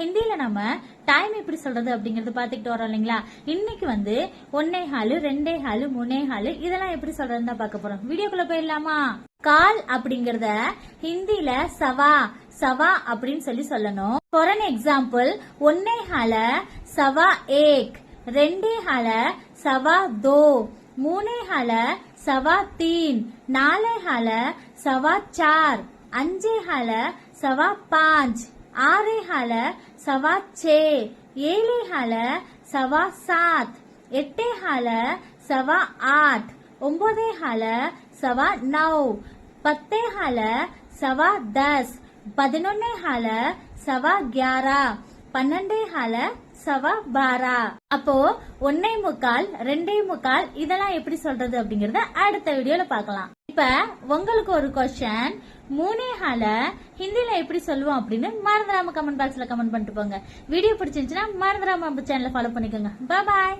ஹிந்தியில நம்ம டைம் எப்படி சொல்றது அப்படிங்கறது பாத்துக்கிட்டு வரோம் இல்லைங்களா. இன்னைக்கு வந்து 1:15, 2:15, 3:15 இதெல்லாம் எப்படி சொல்றதுன்னு தான் பார்க்க போறோம். வீடியோக்குள்ள போயிடலாமா. கால் அப்படிங்கறத ஹிந்தியில சவா சவா அப்படின்னு சொல்லணும். ஃபார் அன் எக்ஸாம்பிள் 1:15 சவா 1, 2:15 சவா 2, 3:15 சவா 3, 4:15 சவா 4, 5:15 சவா 5, 6:15 सवा 6, 7:15 सवा 7, 8:15 सवा 8, 9:15 सवा 9, 10:15 सवा 10, 11:15 सवा 11, 12:15 सवा 12. அப்போ 1:45, 2:45 இதெல்லாம் எப்படி சொல்றது அப்படிங்கறத அடுத்த வீடியோல பார்க்கலாம். இப்ப உங்களுக்கு ஒரு क्वेश्चन 3:15 ஹிந்தில எப்படி சொல்லுவோம் அப்படின்னு மறந்துடாம கமெண்ட் பாக்ஸ்ல கமெண்ட் பண்ணிட்டு போங்க. வீடியோ பிடிச்சிருந்துச்சுன்னா மறந்துடாம நம்ம சேனலை ஃபாலோ பண்ணிக்கோங்க. Bye bye.